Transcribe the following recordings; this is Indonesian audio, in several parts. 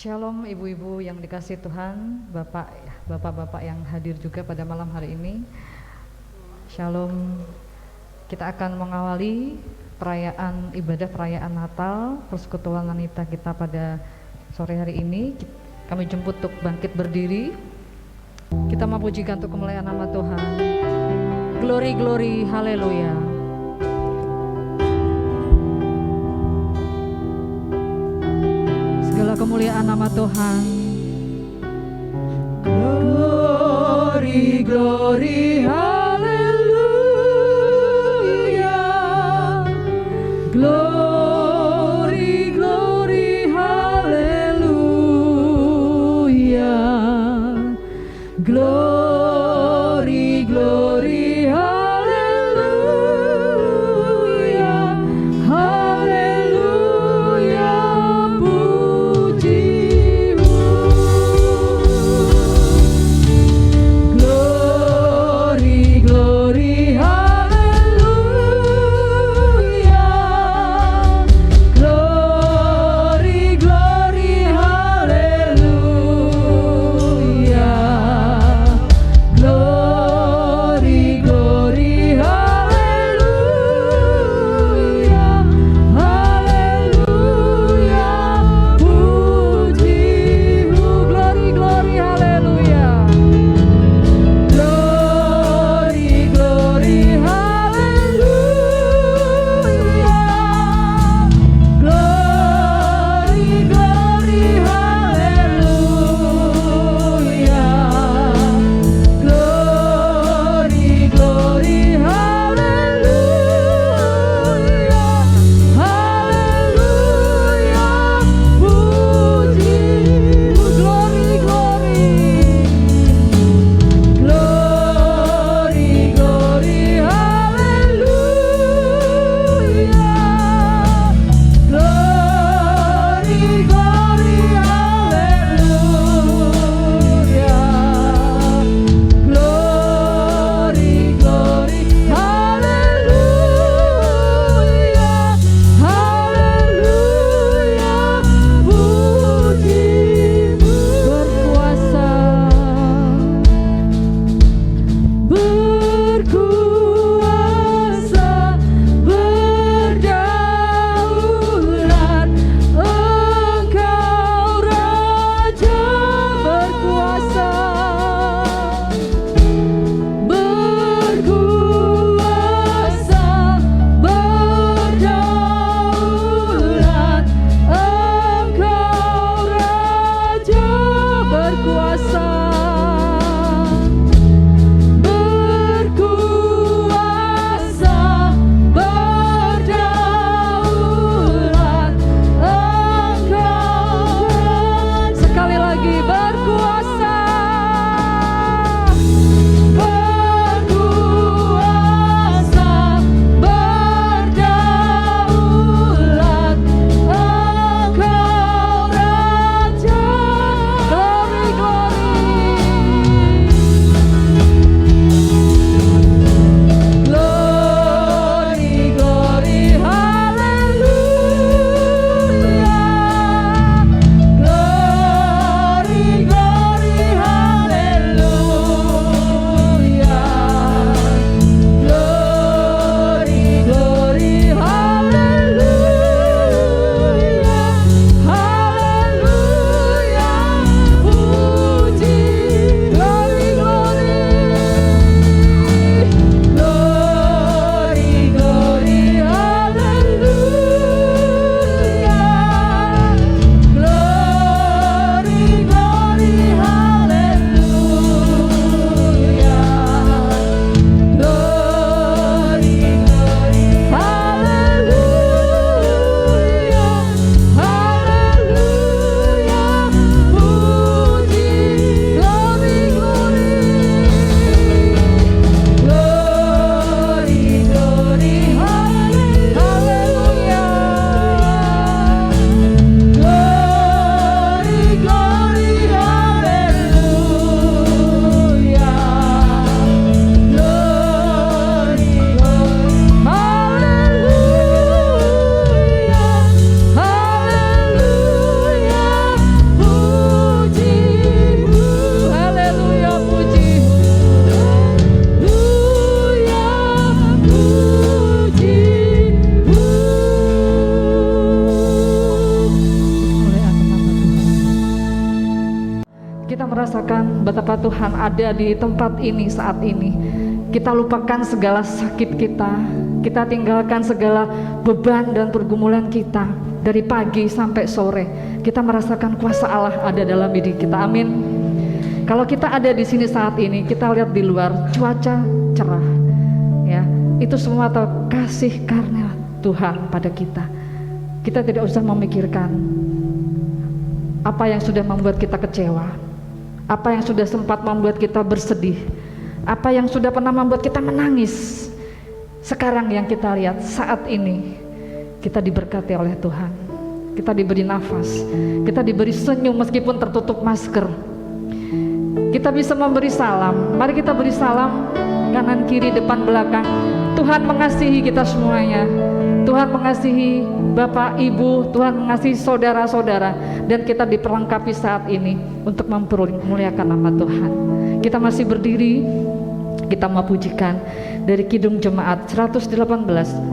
Shalom ibu-ibu yang dikasih Tuhan, bapak-bapak yang hadir juga pada malam hari ini. Shalom. Kita akan mengawali ibadah perayaan Natal, persekutuan wanita kita pada sore hari ini. Kami jemput untuk bangkit berdiri. Kita memujikan untuk kemuliaan nama Tuhan. Glory, glory, haleluya. Segala kemuliaan nama Tuhan. Glory, glory, haleluya. Glory, glory, haleluya. Glory, glory, haleluya. Haleluya, pujimu. Glory, glory, haleluya. betapa Tuhan ada di tempat ini saat ini. Kita lupakan segala sakit kita, kita tinggalkan segala beban dan pergumulan kita. Dari pagi sampai sore, kita merasakan kuasa Allah ada dalam diri kita. Amin. Kalau kita ada di sini saat ini, kita lihat di luar cuaca cerah, ya, itu semua kasih karena Tuhan pada kita. Kita tidak usah memikirkan apa yang sudah membuat kita kecewa, apa yang sudah sempat membuat kita bersedih, apa yang sudah pernah membuat kita menangis. Sekarang yang kita lihat saat ini, kita diberkati oleh Tuhan, kita diberi nafas, kita diberi senyum meskipun tertutup masker. Kita bisa memberi salam. Mari kita beri salam kanan kiri depan belakang. Tuhan mengasihi kita semuanya. Tuhan mengasihi Bapak Ibu, Tuhan mengasihi saudara-saudara, dan kita diperlengkapi saat ini untuk mempermuliakan nama Tuhan. Kita masih berdiri, kita mau pujikan dari Kidung Jemaat 118,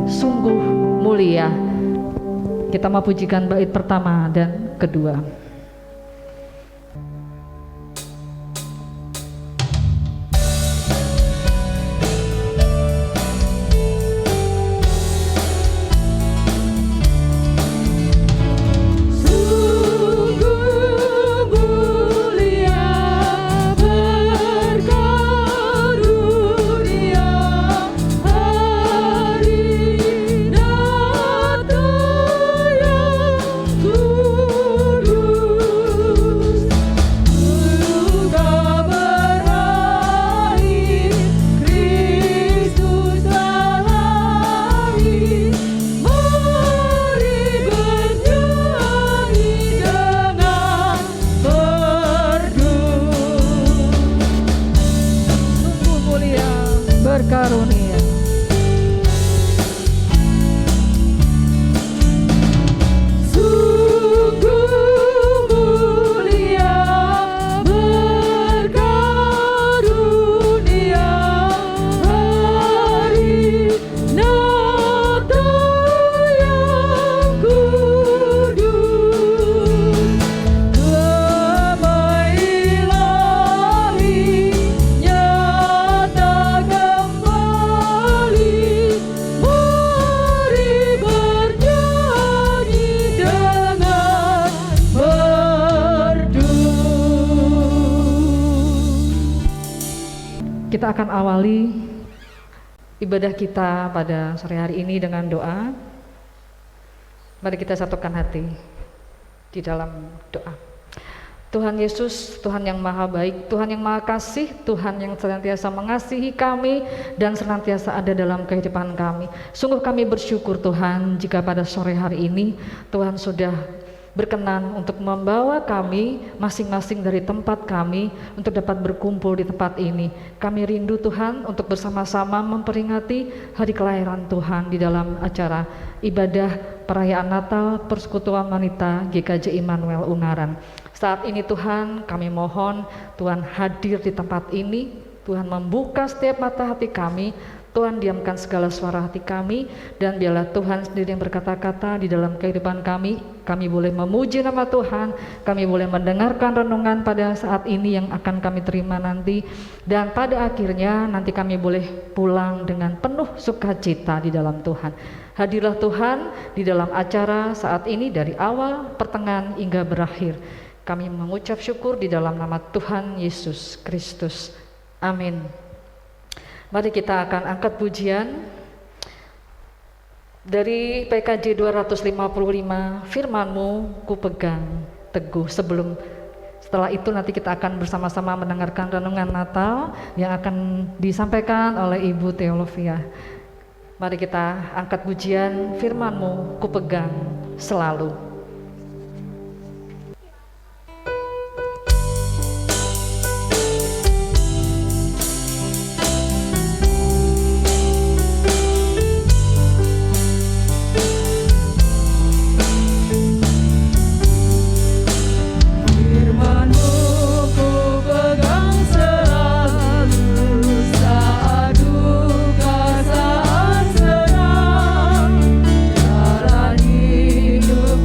sungguh mulia. Kita mau pujikan bait pertama dan kedua. Kita akan awali ibadah kita pada sore hari ini dengan doa. Mari kita satukan hati di dalam doa. Tuhan Yesus, Tuhan yang maha baik, Tuhan yang maha kasih, Tuhan yang senantiasa mengasihi kami dan senantiasa ada dalam kehidupan kami. Sungguh kami bersyukur Tuhan jika pada sore hari ini Tuhan sudah berkenan untuk membawa kami masing-masing dari tempat kami untuk dapat berkumpul di tempat ini. Kami rindu Tuhan untuk bersama-sama memperingati hari kelahiran Tuhan di dalam acara ibadah perayaan Natal Persekutuan Wanita GKJ Immanuel Ungaran. Saat ini Tuhan, kami mohon Tuhan hadir di tempat ini, Tuhan membuka setiap mata hati kami, Tuhan diamkan segala suara hati kami, dan biarlah Tuhan sendiri yang berkata-kata di dalam kehidupan kami. Kami boleh memuji nama Tuhan, kami boleh mendengarkan renungan pada saat ini yang akan kami terima nanti, dan pada akhirnya nanti kami boleh pulang dengan penuh sukacita di dalam Tuhan. Hadirlah Tuhan di dalam acara saat ini dari awal, pertengahan hingga berakhir. Kami mengucap syukur di dalam nama Tuhan Yesus Kristus. Amin. Mari kita akan angkat pujian dari PKJ 255, firman-Mu ku pegang teguh. Setelah itu nanti kita akan bersama-sama mendengarkan renungan Natal yang akan disampaikan oleh Ibu Teolofia. Mari kita angkat pujian, firman-Mu ku pegang selalu. Jalan hidup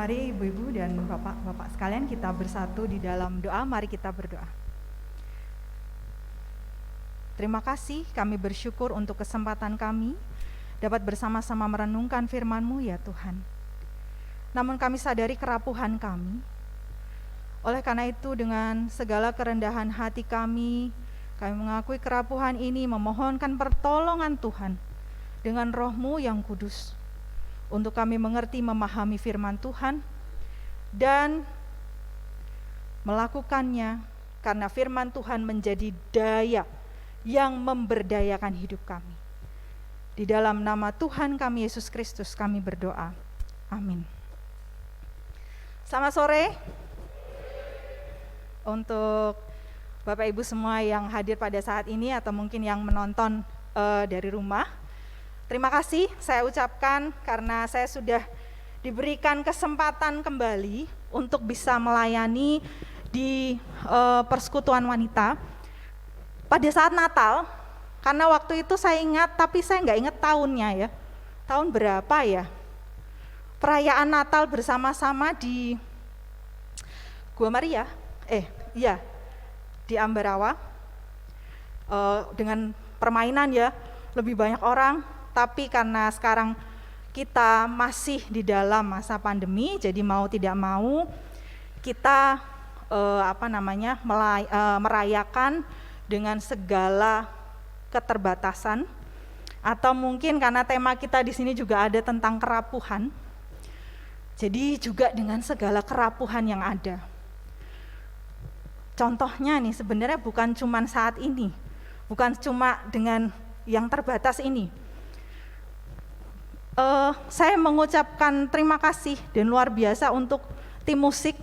Mari ibu-ibu dan bapak-bapak sekalian kita bersatu di dalam doa, mari kita berdoa. Terima kasih, kami bersyukur untuk kesempatan kami dapat bersama-sama merenungkan firman-Mu ya Tuhan. Namun kami sadari kerapuhan kami. Oleh karena itu dengan segala kerendahan hati kami mengakui kerapuhan ini, memohonkan pertolongan Tuhan dengan Roh-Mu yang kudus, untuk kami mengerti memahami firman Tuhan dan melakukannya, karena firman Tuhan menjadi daya yang memberdayakan hidup kami. Di dalam nama Tuhan kami Yesus Kristus kami berdoa. Amin. Selamat sore untuk Bapak Ibu semua yang hadir pada saat ini atau mungkin yang menonton dari rumah. Terima kasih saya ucapkan karena saya sudah diberikan kesempatan kembali untuk bisa melayani di persekutuan wanita pada saat Natal. Karena waktu itu saya ingat, tapi saya nggak ingat tahunnya ya. Tahun berapa ya? Perayaan Natal bersama-sama di Gua Maria, di Ambarawa, dengan permainan ya, lebih banyak orang. Tapi karena sekarang kita masih di dalam masa pandemi, jadi mau tidak mau kita merayakan dengan segala keterbatasan, atau mungkin karena tema kita di sini juga ada tentang kerapuhan. Jadi juga dengan segala kerapuhan yang ada. Contohnya nih, sebenarnya bukan cuma saat ini, bukan cuma dengan yang terbatas ini. Saya mengucapkan terima kasih dan luar biasa untuk tim musik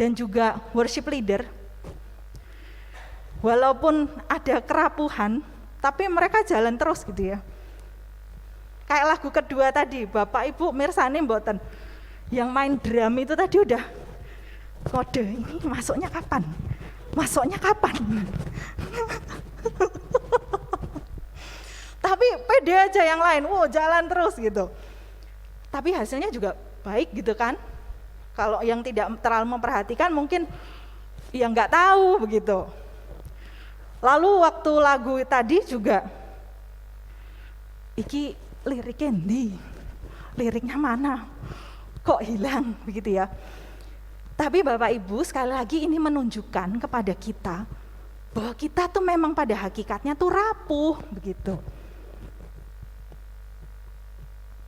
dan juga worship leader. Walaupun ada kerapuhan, tapi mereka jalan terus gitu ya. Kayak lagu kedua tadi, Bapak Ibu mirsani mboten, yang main drum itu tadi udah kode, ini masuknya kapan? Tapi pede aja yang lain, jalan terus gitu. Tapi hasilnya juga baik gitu kan. Kalau yang tidak terlalu memperhatikan mungkin ya nggak tahu begitu. Lalu waktu lagu tadi juga, iki liriknya ndi? Liriknya mana? Kok hilang begitu ya. Tapi Bapak Ibu sekali lagi ini menunjukkan kepada kita bahwa kita tuh memang pada hakikatnya tuh rapuh begitu.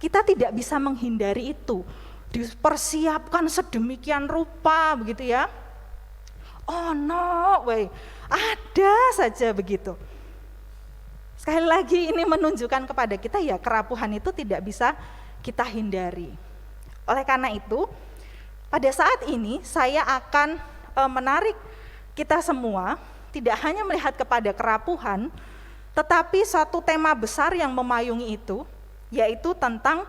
Kita tidak bisa menghindari itu, dipersiapkan sedemikian rupa begitu ya. Oh no, ada saja begitu. Sekali lagi ini menunjukkan kepada kita ya kerapuhan itu tidak bisa kita hindari. Oleh karena itu, pada saat ini saya akan menarik kita semua tidak hanya melihat kepada kerapuhan, tetapi satu tema besar yang memayungi itu, yaitu tentang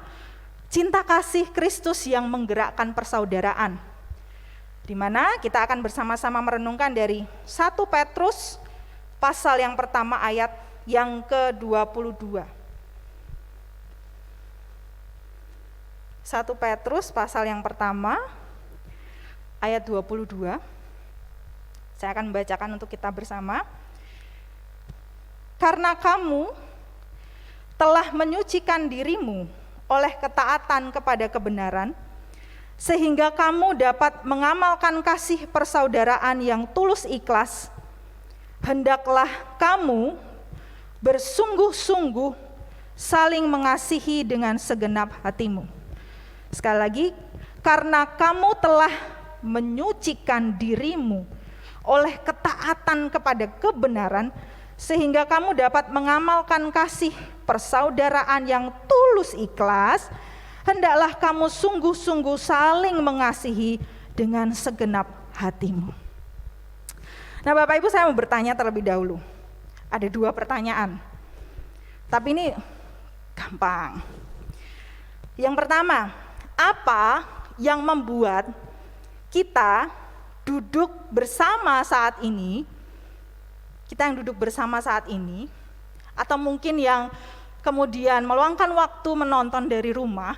cinta kasih Kristus yang menggerakkan persaudaraan. Di mana kita akan bersama-sama merenungkan dari 1 Petrus pasal yang pertama ayat yang ke-22. 1 Petrus pasal yang pertama ayat 22. Saya akan membacakan untuk kita bersama. Karena kamu telah menyucikan dirimu oleh ketaatan kepada kebenaran, sehingga kamu dapat mengamalkan kasih persaudaraan yang tulus ikhlas. Hendaklah kamu bersungguh-sungguh saling mengasihi dengan segenap hatimu. Sekali lagi, karena kamu telah menyucikan dirimu oleh ketaatan kepada kebenaran, sehingga kamu dapat mengamalkan kasih persaudaraan yang tulus ikhlas, hendaklah kamu sungguh-sungguh saling mengasihi dengan segenap hatimu. Nah Bapak Ibu, saya mau bertanya terlebih dahulu. Ada 2 pertanyaan, tapi ini gampang. Yang pertama, apa yang membuat kita duduk bersama saat ini, atau mungkin yang kemudian meluangkan waktu menonton dari rumah,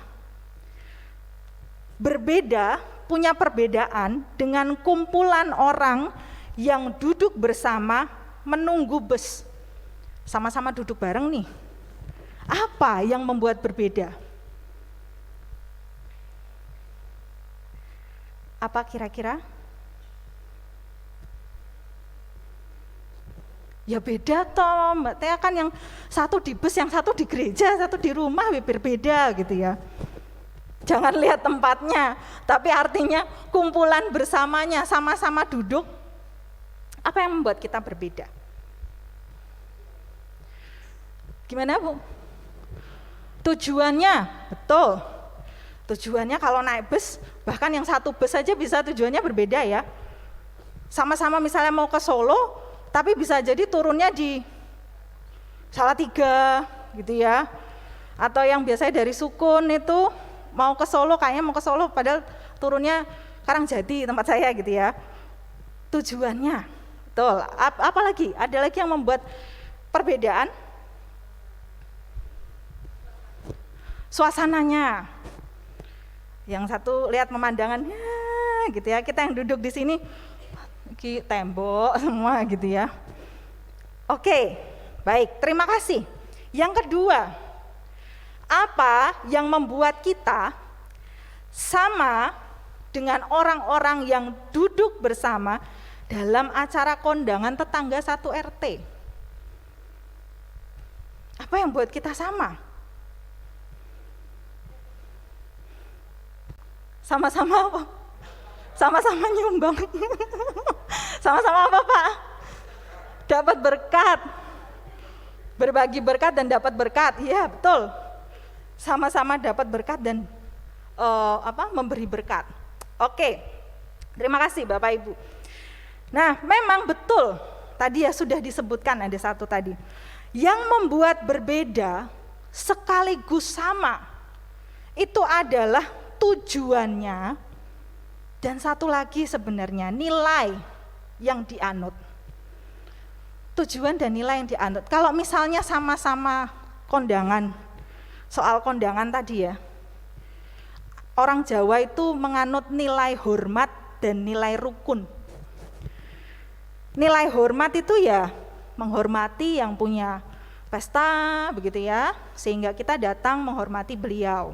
berbeda punya perbedaan dengan kumpulan orang yang duduk bersama menunggu bus. Sama-sama duduk bareng nih. Apa yang membuat berbeda? Apa kira-kira? Ya beda toh, Mbak Tia, kan yang satu di bus, yang satu di gereja, satu di rumah, berbeda gitu ya. Jangan lihat tempatnya, tapi artinya kumpulan bersamanya, sama-sama duduk. Apa yang membuat kita berbeda? Gimana Bu? Tujuannya, betul. Tujuannya kalau naik bus, bahkan yang satu bus saja bisa tujuannya berbeda ya. Sama-sama misalnya mau ke Solo, tapi bisa jadi turunnya di Salatiga gitu ya. Atau yang biasanya dari Sukun itu mau ke Solo, kayaknya mau ke Solo padahal turunnya Karangjati tempat saya gitu ya. Tujuannya, betul. Apalagi, ada lagi yang membuat perbedaan? Suasananya. Yang satu lihat pemandangannya gitu ya, kita yang duduk di sini tembok semua gitu ya. Oke, baik, terima kasih. Yang kedua, apa yang membuat kita sama dengan orang-orang yang duduk bersama dalam acara kondangan tetangga satu RT? Apa yang buat kita sama? Sama-sama apa? Sama-sama nyumbang. Sama-sama apa Pak? Dapat berkat. Berbagi berkat dan dapat berkat. Iya betul. Sama-sama dapat berkat dan memberi berkat. Oke. Terima kasih Bapak Ibu. Nah, memang betul. Tadi ya sudah disebutkan ada satu tadi. Yang membuat berbeda sekaligus sama. Itu adalah tujuannya. Dan satu lagi sebenarnya nilai yang dianut. Tujuan dan nilai yang dianut. Kalau misalnya sama-sama kondangan, soal kondangan tadi ya, orang Jawa itu menganut nilai hormat dan nilai rukun. Nilai hormat itu ya menghormati yang punya pesta begitu ya, sehingga kita datang menghormati beliau.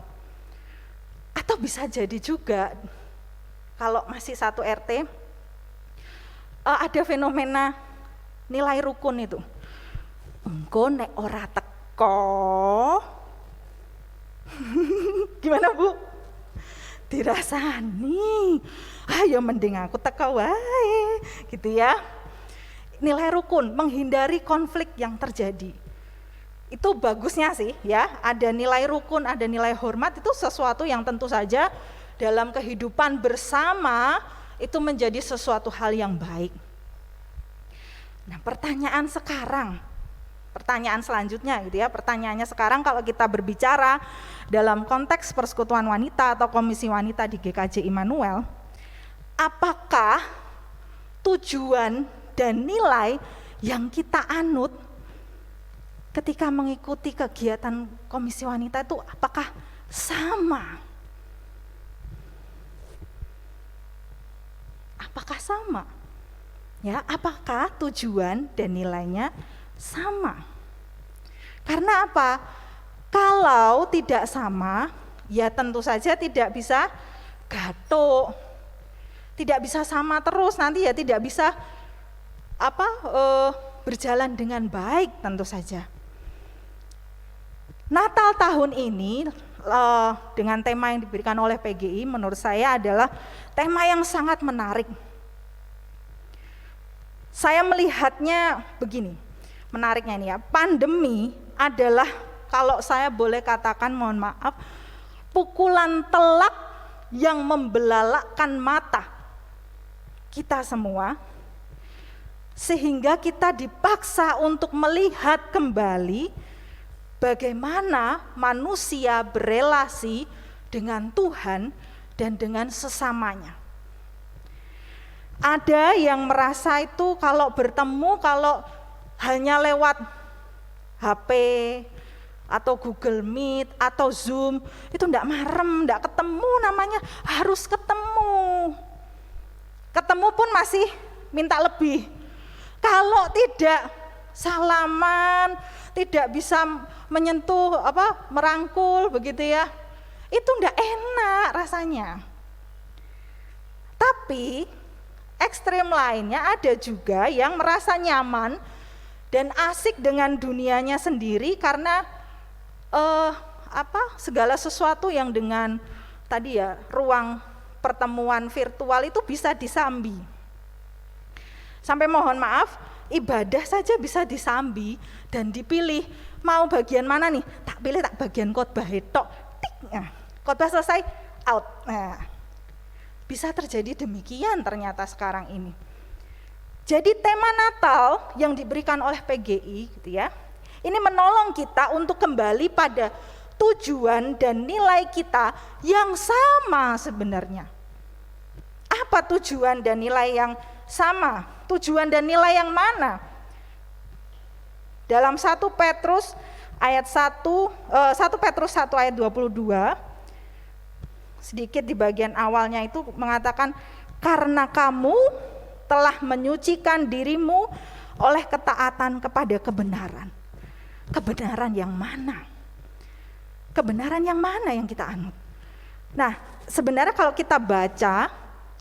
Atau bisa jadi juga kalau masih satu RT, ada fenomena nilai rukun itu. Engko nek ora teko, gimana Bu? Dirasani, ya mending aku teko wae, gitu ya. Nilai rukun, menghindari konflik yang terjadi. Itu bagusnya sih ya, ada nilai rukun, ada nilai hormat, itu sesuatu yang tentu saja dalam kehidupan bersama itu menjadi sesuatu hal yang baik. Nah, pertanyaan selanjutnya gitu ya, pertanyaannya sekarang kalau kita berbicara dalam konteks persekutuan wanita atau komisi wanita di GKJ Immanuel, apakah tujuan dan nilai yang kita anut ketika mengikuti kegiatan komisi wanita itu apakah sama? Apakah sama? Ya, apakah tujuan dan nilainya sama? Karena apa? Kalau tidak sama, ya tentu saja tidak bisa gatuk. Tidak bisa sama terus, nanti ya tidak bisa berjalan dengan baik tentu saja. Natal tahun ini dengan tema yang diberikan oleh PGI menurut saya adalah tema yang sangat menarik. Saya melihatnya begini, menariknya ini ya, pandemi adalah kalau saya boleh katakan mohon maaf, pukulan telak yang membelalakkan mata kita semua, sehingga kita dipaksa untuk melihat kembali bagaimana manusia berelasi dengan Tuhan dan dengan sesamanya. Ada yang merasa itu kalau bertemu, kalau hanya lewat HP atau Google Meet atau Zoom, itu enggak marem, enggak ketemu, namanya harus ketemu Ketemu pun masih minta lebih. Kalau tidak salaman, tidak bisa menyentuh merangkul begitu ya, itu enggak enak rasanya. Tapi ekstrem lainnya ada juga yang merasa nyaman dan asik dengan dunianya sendiri karena segala sesuatu yang dengan tadi ya ruang pertemuan virtual itu bisa disambi. Sampai mohon maaf, ibadah saja bisa disambi dan dipilih mau bagian mana nih? Tak pilih tak bagian khotbah tok. Tik. Nah, khotbah selesai out. Nah, bisa terjadi demikian ternyata sekarang ini. Jadi tema Natal yang diberikan oleh PGI gitu ya. Ini menolong kita untuk kembali pada tujuan dan nilai kita yang sama sebenarnya. Apa tujuan dan nilai yang sama? Tujuan dan nilai yang mana? Dalam 1 Petrus 1 Petrus 1 ayat 22, sedikit di bagian awalnya itu mengatakan, karena kamu telah menyucikan dirimu oleh ketaatan kepada kebenaran. Kebenaran yang mana? Kebenaran yang mana yang kita anut? Nah, sebenarnya kalau kita baca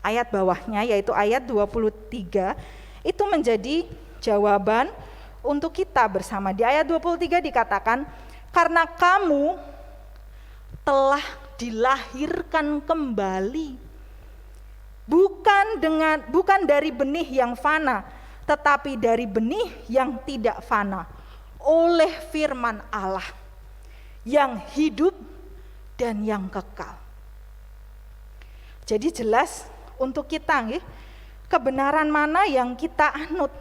ayat bawahnya yaitu ayat 23, itu menjadi jawaban untuk kita bersama. Di ayat 23 dikatakan, karena kamu telah dilahirkan kembali, bukan dari benih yang fana, tetapi dari benih yang tidak fana, oleh firman Allah yang hidup dan yang kekal. Jadi jelas untuk kita kebenaran mana yang kita anut.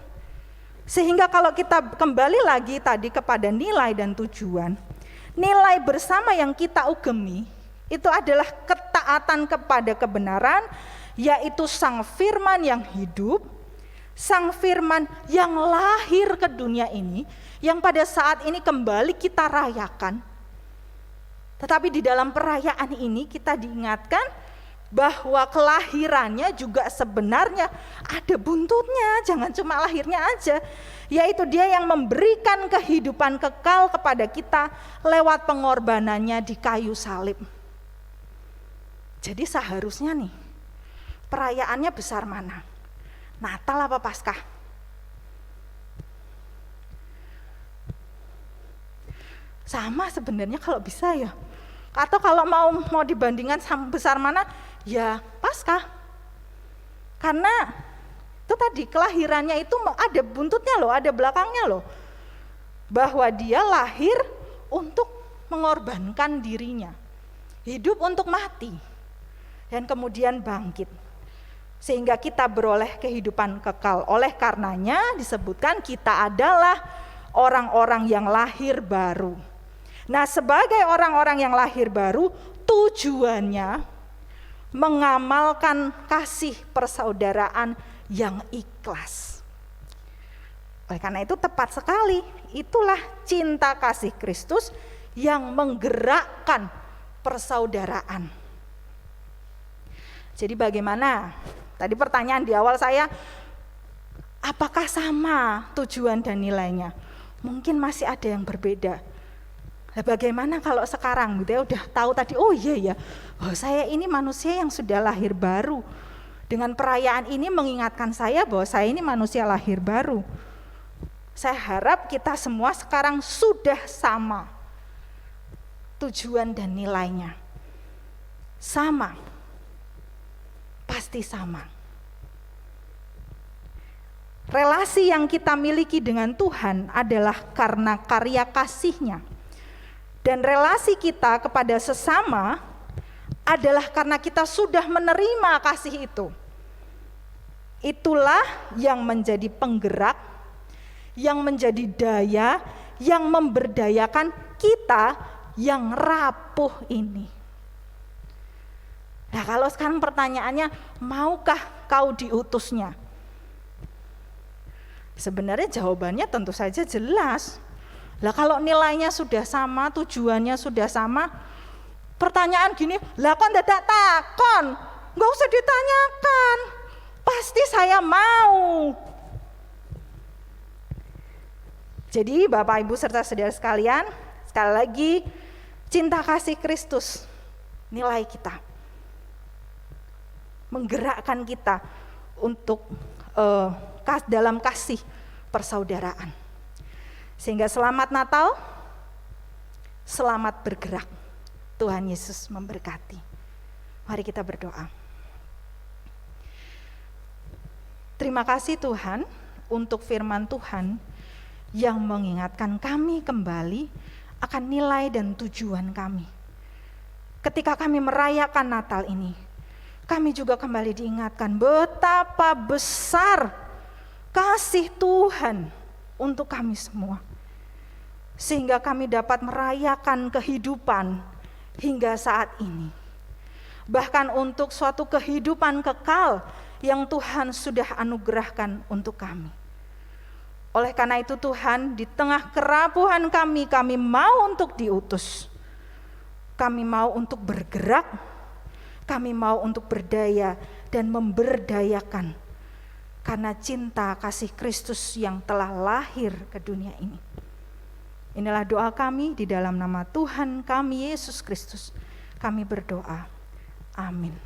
Sehingga kalau kita kembali lagi tadi kepada nilai dan tujuan, nilai bersama yang kita ugemi itu adalah ketaatan kepada kebenaran, yaitu Sang Firman yang hidup, Sang Firman yang lahir ke dunia ini, yang pada saat ini kembali kita rayakan. Tetapi di dalam perayaan ini kita diingatkan bahwa kelahirannya juga sebenarnya ada buntutnya, jangan cuma lahirnya aja, yaitu Dia yang memberikan kehidupan kekal kepada kita lewat pengorbanannya di kayu salib. Jadi seharusnya nih, perayaannya besar mana? Natal apa Paskah? Sama sebenarnya kalau bisa ya. Atau kalau mau dibandingkan sama besar mana? Ya Paskah. Karena itu tadi kelahirannya itu ada buntutnya loh, ada belakangnya loh. Bahwa Dia lahir untuk mengorbankan dirinya. Hidup untuk mati. Dan kemudian bangkit. Sehingga kita beroleh kehidupan kekal. Oleh karenanya disebutkan kita adalah orang-orang yang lahir baru. Nah, sebagai orang-orang yang lahir baru, tujuannya mengamalkan kasih persaudaraan yang ikhlas. Oleh karena itu tepat sekali, itulah cinta kasih Kristus yang menggerakkan persaudaraan. Jadi bagaimana? Tadi pertanyaan di awal saya, apakah sama tujuan dan nilainya? Mungkin masih ada yang berbeda. Nah, bagaimana kalau sekarang gitu ya, udah tahu tadi, oh iya ya, saya ini manusia yang sudah lahir baru. Dengan perayaan ini mengingatkan saya bahwa saya ini manusia lahir baru. Saya harap kita semua sekarang sudah sama tujuan dan nilainya. Sama. Pasti sama. Relasi yang kita miliki dengan Tuhan adalah karena karya kasih-Nya. Dan relasi kita kepada sesama adalah karena kita sudah menerima kasih itu. Itulah yang menjadi penggerak, yang menjadi daya, yang memberdayakan kita yang rapuh ini. Nah, kalau sekarang pertanyaannya, maukah kau diutusnya? Sebenarnya jawabannya tentu saja jelas. Lah kalau nilainya sudah sama, tujuannya sudah sama, pertanyaan gini, lah kok ndak takon? Enggak usah ditanyakan. pasti saya mau. Jadi Bapak Ibu serta saudara sekalian, sekali lagi cinta kasih Kristus nilai kita, menggerakkan kita untuk dalam kasih persaudaraan. Sehingga selamat Natal, selamat bergerak. Tuhan Yesus memberkati. Mari kita berdoa. Terima kasih Tuhan untuk firman Tuhan yang mengingatkan kami kembali akan nilai dan tujuan kami. Ketika kami merayakan Natal ini, kami juga kembali diingatkan betapa besar kasih Tuhan untuk kami semua. Sehingga kami dapat merayakan kehidupan hingga saat ini. Bahkan untuk suatu kehidupan kekal yang Tuhan sudah anugerahkan untuk kami. Oleh karena itu Tuhan, di tengah kerapuhan kami mau untuk diutus. Kami mau untuk bergerak, kami mau untuk berdaya dan memberdayakan. Karena cinta kasih Kristus yang telah lahir ke dunia ini. Inilah doa kami di dalam nama Tuhan kami Yesus Kristus. Kami berdoa. Amin.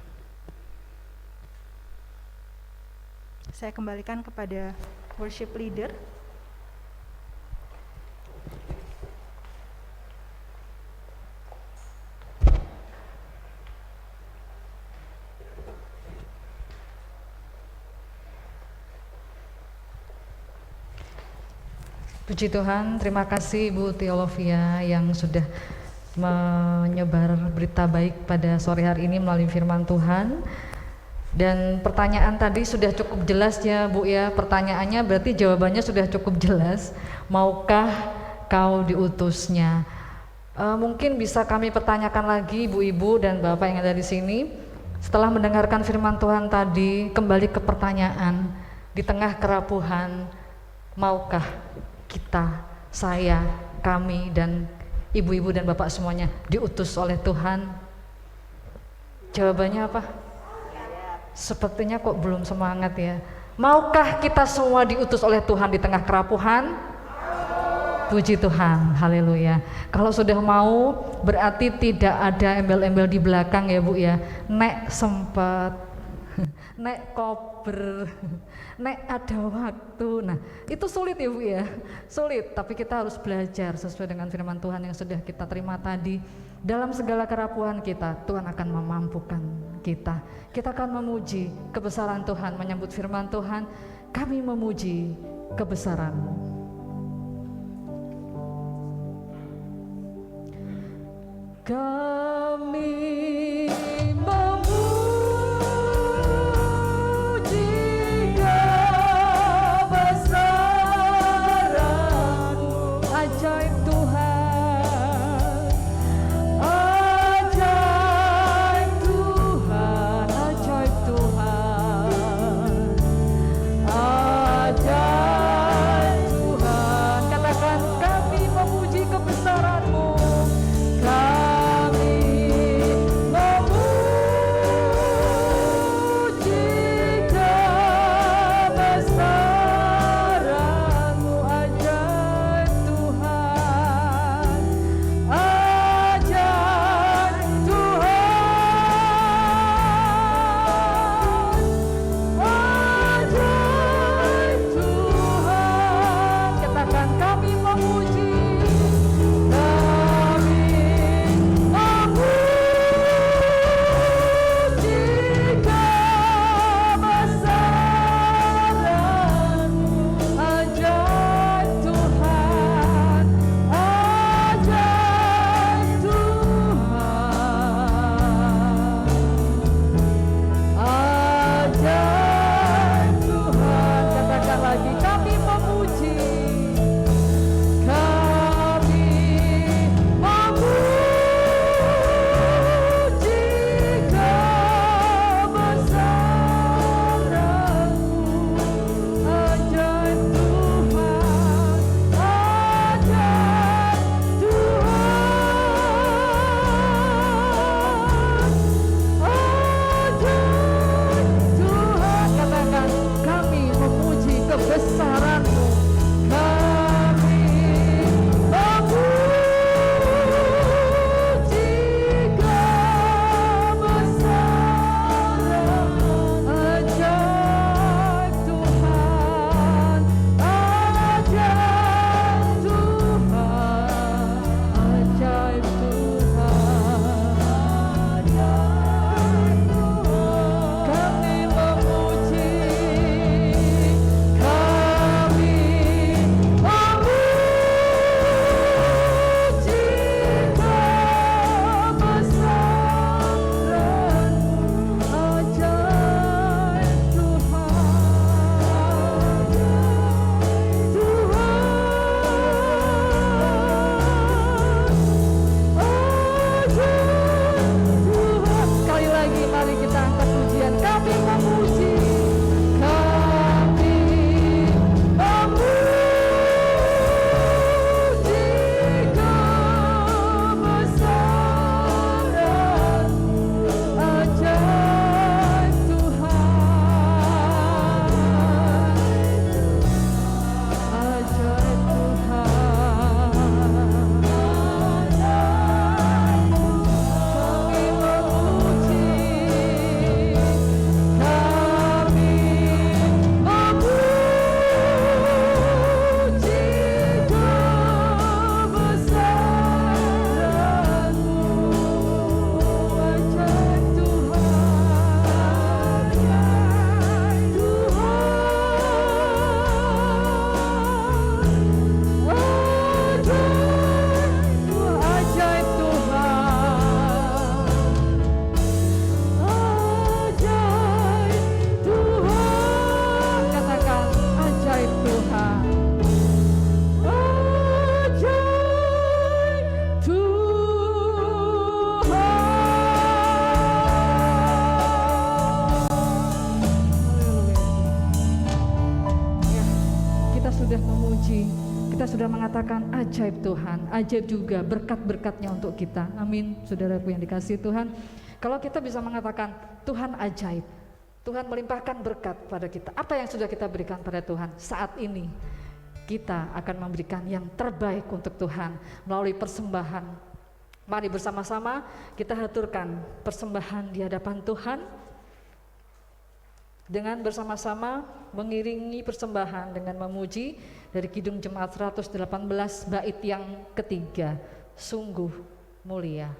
Saya kembalikan kepada worship leader. Puji Tuhan, terima kasih Ibu Teolofia yang sudah menyebar berita baik pada sore hari ini melalui firman Tuhan. Dan pertanyaan tadi sudah cukup jelas ya Bu ya, pertanyaannya berarti jawabannya sudah cukup jelas. Maukah kau diutusnya? Mungkin bisa kami pertanyakan lagi Ibu-ibu dan Bapak yang ada di sini. Setelah mendengarkan firman Tuhan tadi, kembali ke pertanyaan, di tengah kerapuhan, maukah kita, saya, kami dan ibu-ibu dan bapak semuanya diutus oleh Tuhan? Jawabannya apa? Sepertinya kok belum semangat ya. Maukah kita semua diutus oleh Tuhan di tengah kerapuhan? Puji Tuhan, haleluya. Kalau sudah mau berarti tidak ada embel-embel di belakang ya Bu ya. Nek sempat, nek kober, nek ada waktu. Nah itu sulit ya Bu ya, sulit. Tapi kita harus belajar sesuai dengan firman Tuhan yang sudah kita terima tadi. Dalam segala kerapuhan kita, Tuhan akan memampukan kita. Kita akan memuji kebesaran Tuhan, menyambut firman Tuhan. Kami memuji kebesaran-Mu. Kami memuji kebesaran-Mu, ajaib Tuhan, ajaib Tuhan, ajaib Tuhan, ajaib Tuhan. Katakan kami memuji kebesaran-Mu. Kami mengatakan ajaib Tuhan, ajaib juga berkat-berkatnya untuk kita. Amin, saudaraku yang dikasihi Tuhan. Kalau kita bisa mengatakan Tuhan ajaib, Tuhan melimpahkan berkat pada kita. Apa yang sudah kita berikan pada Tuhan saat ini? Kita akan memberikan yang terbaik untuk Tuhan melalui persembahan. Mari bersama-sama kita haturkan persembahan di hadapan Tuhan dengan bersama-sama mengiringi persembahan dengan memuji dari Kidung Jemaat 118 bait yang ketiga, sungguh mulia.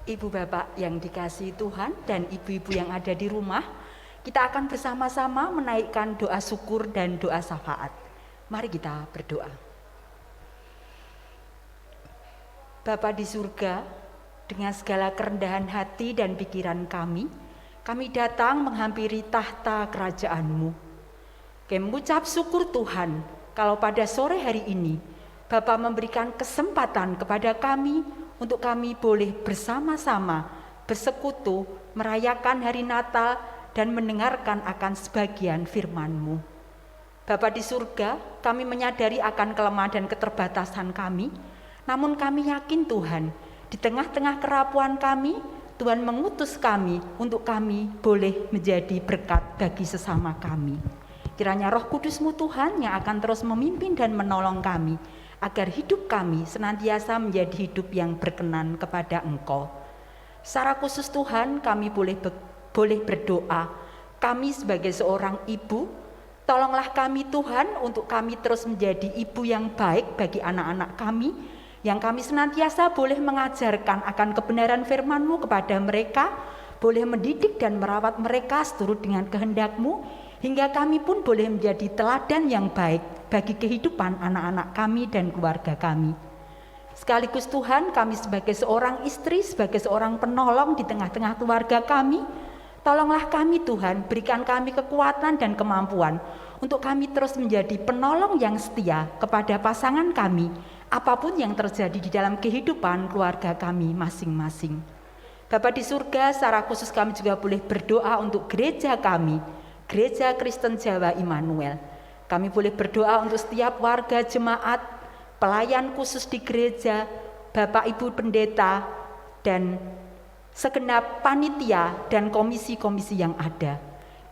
Ibu bapak yang dikasihi Tuhan dan ibu-ibu yang ada di rumah, kita akan bersama-sama menaikkan doa syukur dan doa syafaat. Mari kita berdoa. Bapa di surga, dengan segala kerendahan hati dan pikiran kami datang menghampiri tahta kerajaan-Mu. Kami mengucap syukur Tuhan, kalau pada sore hari ini Bapa memberikan kesempatan kepada kami untuk kami boleh bersama-sama bersekutu merayakan hari Natal dan mendengarkan akan sebagian firman-Mu. Bapa di surga, kami menyadari akan kelemahan dan keterbatasan kami, namun kami yakin Tuhan, di tengah-tengah kerapuan kami, Tuhan mengutus kami untuk kami boleh menjadi berkat bagi sesama kami. Kiranya Roh Kudus-Mu Tuhan yang akan terus memimpin dan menolong kami, agar hidup kami senantiasa menjadi hidup yang berkenan kepada Engkau. Secara khusus Tuhan, kami boleh berdoa, kami sebagai seorang ibu, tolonglah kami Tuhan untuk kami terus menjadi ibu yang baik bagi anak-anak kami, yang kami senantiasa boleh mengajarkan akan kebenaran firman-Mu kepada mereka, boleh mendidik dan merawat mereka seturut dengan kehendak-Mu, hingga kami pun boleh menjadi teladan yang baik bagi kehidupan anak-anak kami dan keluarga kami. Sekaligus Tuhan, kami sebagai seorang istri, sebagai seorang penolong di tengah-tengah keluarga kami, tolonglah kami Tuhan, berikan kami kekuatan dan kemampuan untuk kami terus menjadi penolong yang setia kepada pasangan kami, apapun yang terjadi di dalam kehidupan keluarga kami masing-masing. Bapa di surga, secara khusus kami juga boleh berdoa untuk gereja kami, Gereja Kristen Jawa Immanuel. Kami boleh berdoa untuk setiap warga jemaat, pelayan khusus di gereja, Bapak Ibu Pendeta, dan segenap panitia dan komisi-komisi yang ada.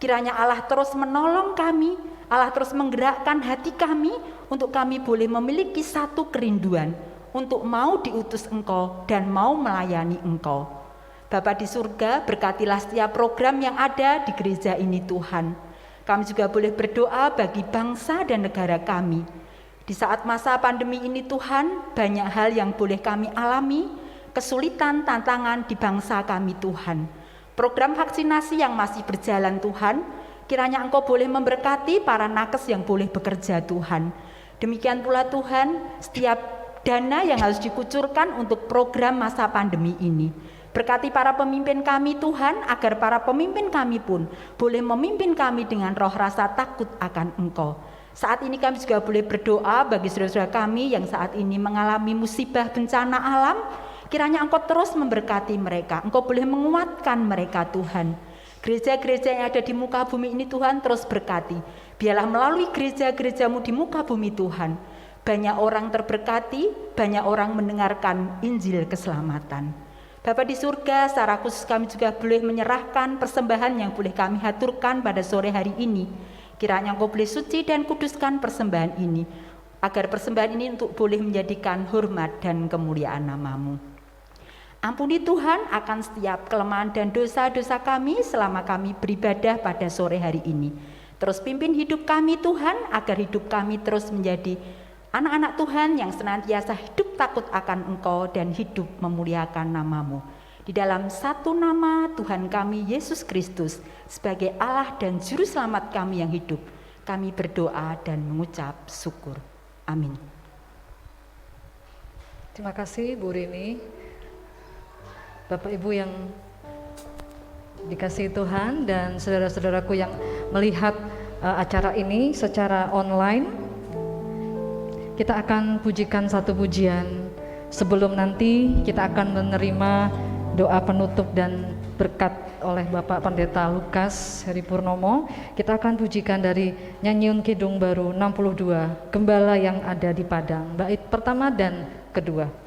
Kiranya Allah terus menolong kami, Allah terus menggerakkan hati kami untuk kami boleh memiliki satu kerinduan untuk mau diutus Engkau dan mau melayani Engkau. Bapa di surga, berkatilah setiap program yang ada di gereja ini Tuhan. Kami juga boleh berdoa bagi bangsa dan negara kami. Di saat masa pandemi ini Tuhan, banyak hal yang boleh kami alami, kesulitan, tantangan di bangsa kami Tuhan. Program vaksinasi yang masih berjalan Tuhan, kiranya Engkau boleh memberkati para nakes yang boleh bekerja Tuhan. Demikian pula Tuhan, setiap dana yang harus dikucurkan untuk program masa pandemi ini. Berkati para pemimpin kami Tuhan, agar para pemimpin kami pun boleh memimpin kami dengan roh rasa takut akan Engkau. Saat ini kami juga boleh berdoa bagi saudara-saudara kami yang saat ini mengalami musibah bencana alam. Kiranya Engkau terus memberkati mereka, Engkau boleh menguatkan mereka Tuhan. Gereja-gereja yang ada di muka bumi ini Tuhan terus berkati. Biarlah melalui gereja-gereja-Mu di muka bumi Tuhan, banyak orang terberkati, banyak orang mendengarkan Injil keselamatan. Bapa di surga, secara khusus kami juga boleh menyerahkan persembahan yang boleh kami haturkan pada sore hari ini. Kiranya Engkau boleh suci dan kuduskan persembahan ini, agar persembahan ini untuk boleh menjadikan hormat dan kemuliaan nama-Mu. Ampuni Tuhan akan setiap kelemahan dan dosa-dosa kami selama kami beribadah pada sore hari ini. Terus pimpin hidup kami Tuhan, agar hidup kami terus menjadi anak-anak Tuhan yang senantiasa hidup takut akan Engkau dan hidup memuliakan nama-Mu. Di dalam satu nama Tuhan kami Yesus Kristus sebagai Allah dan Juru Selamat kami yang hidup, kami berdoa dan mengucap syukur. Amin. Terima kasih Bu Rini. Bapak Ibu yang dikasihi Tuhan dan saudara-saudaraku yang melihat acara ini secara online, kita akan pujikan satu pujian. Sebelum nanti kita akan menerima doa penutup dan berkat oleh Bapak Pendeta Lukas Heri Purnomo. Kita akan pujikan dari nyanyian Kidung Baru 62, Gembala yang ada di Padang, bait pertama dan kedua.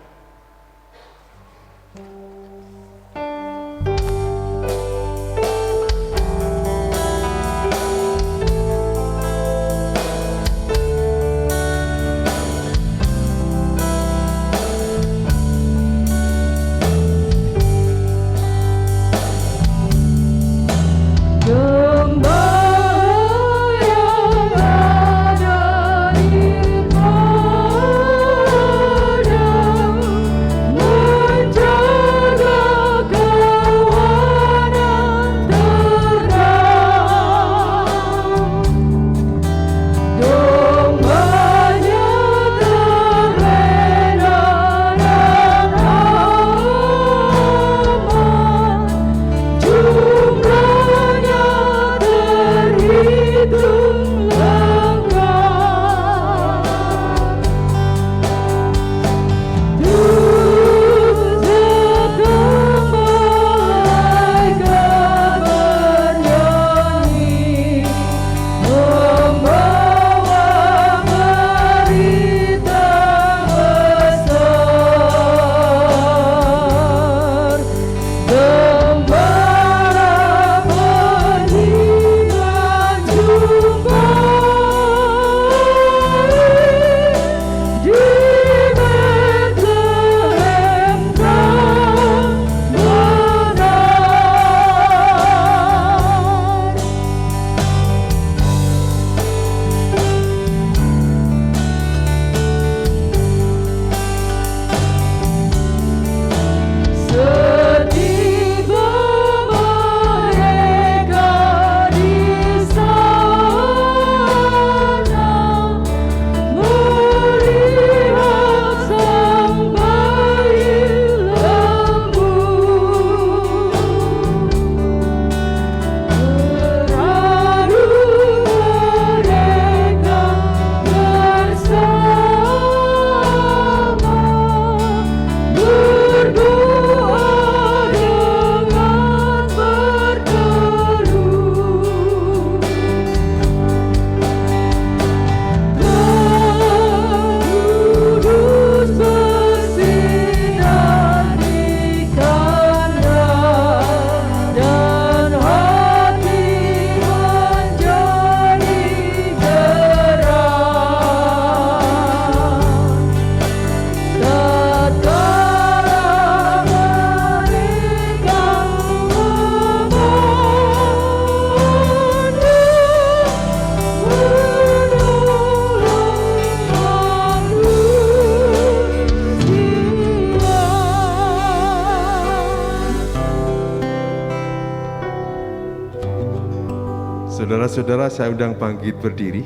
Saudara-saudara, saya undang bangkit berdiri.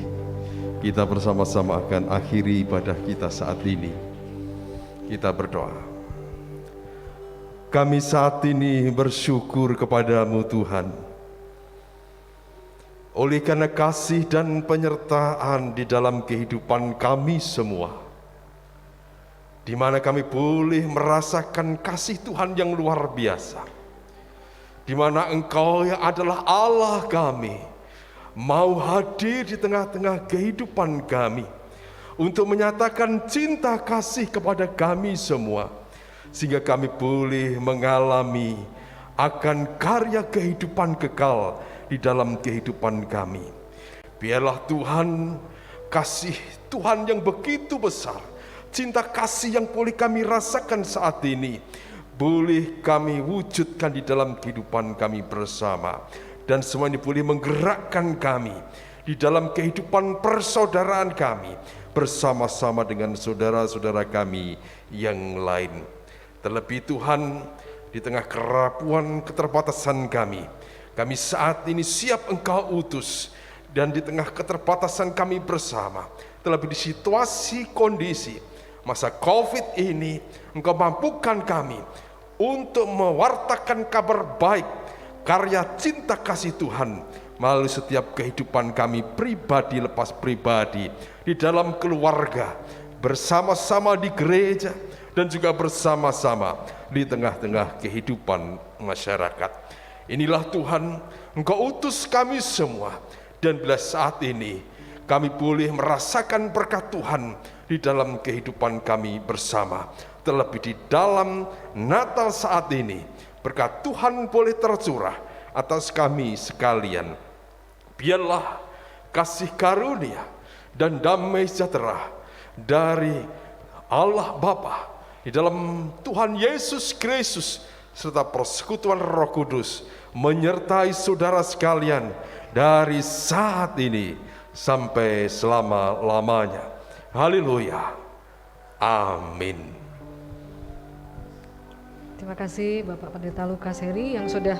Kita bersama-sama akan akhiri ibadah kita saat ini. Kita berdoa. Kami saat ini bersyukur kepadamu Tuhan, oleh karena kasih dan penyertaan di dalam kehidupan kami semua, di mana kami boleh merasakan kasih Tuhan yang luar biasa, di mana Engkau yang adalah Allah kami mau hadir di tengah-tengah kehidupan kami untuk menyatakan cinta kasih kepada kami semua, sehingga kami boleh mengalami akan karya kehidupan kekal di dalam kehidupan kami. Biarlah Tuhan kasih Tuhan yang begitu besar, cinta kasih yang boleh kami rasakan saat ini, boleh kami wujudkan di dalam kehidupan kami bersama. Dan semua ini boleh menggerakkan kami di dalam kehidupan persaudaraan kami, bersama-sama dengan saudara-saudara kami yang lain. Terlebih Tuhan, di tengah kerapuan keterbatasan kami saat ini siap Engkau utus. Dan di tengah keterbatasan kami bersama, terlebih di situasi kondisi masa COVID ini, Engkau mampukan kami untuk mewartakan kabar baik, karya cinta kasih Tuhan melalui setiap kehidupan kami pribadi lepas pribadi, di dalam keluarga, bersama-sama di gereja, dan juga bersama-sama di tengah-tengah kehidupan masyarakat. Inilah Tuhan, Engkau utus kami semua. Dan bila saat ini kami boleh merasakan berkat Tuhan di dalam kehidupan kami bersama, terlebih di dalam Natal saat ini, berkat Tuhan boleh tercurah atas kami sekalian. Biarlah kasih karunia dan damai sejahtera dari Allah Bapa, di dalam Tuhan Yesus Kristus, serta persekutuan Roh Kudus menyertai saudara sekalian dari saat ini sampai selama-lamanya. Haleluya. Amin. Terima kasih Bapak Pendeta Lukas Heri yang sudah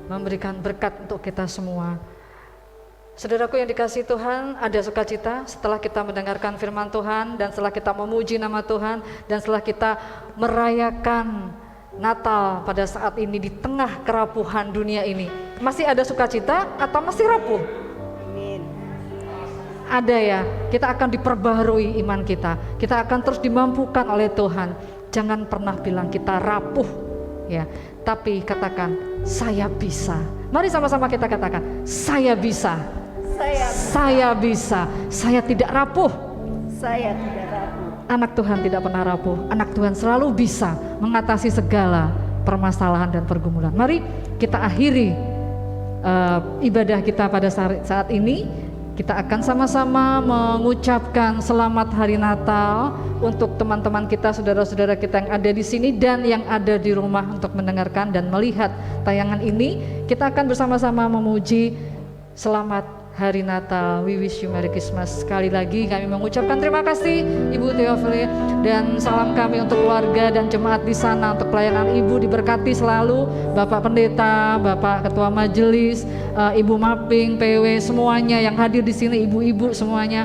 memberikan berkat untuk kita semua. Saudaraku yang dikasihi Tuhan, ada sukacita setelah kita mendengarkan firman Tuhan, dan setelah kita memuji nama Tuhan, dan setelah kita merayakan Natal pada saat ini di tengah kerapuhan dunia ini. Masih ada sukacita atau masih rapuh? Amin. Ada ya, kita akan diperbaharui iman kita. Kita akan terus dimampukan oleh Tuhan. Jangan pernah bilang kita rapuh ya, tapi katakan saya bisa. Mari sama-sama kita katakan saya bisa. Saya bisa. Saya tidak rapuh. Saya tidak rapuh. Anak Tuhan tidak pernah rapuh. Anak Tuhan selalu bisa mengatasi segala permasalahan dan pergumulan. Mari kita akhiri ibadah kita pada saat ini. Kita akan sama-sama mengucapkan selamat hari Natal untuk teman-teman kita, saudara-saudara kita yang ada di sini dan yang ada di rumah untuk mendengarkan dan melihat tayangan ini. Kita akan bersama-sama memuji selamat hari Natal. We wish you Merry Christmas. Sekali lagi kami mengucapkan terima kasih Ibu Theophile, dan salam kami untuk keluarga dan jemaat di sana. Untuk pelayanan Ibu diberkati selalu, Bapak Pendeta, Bapak Ketua Majelis, Ibu Maping, PW, semuanya yang hadir di sini, ibu-ibu semuanya.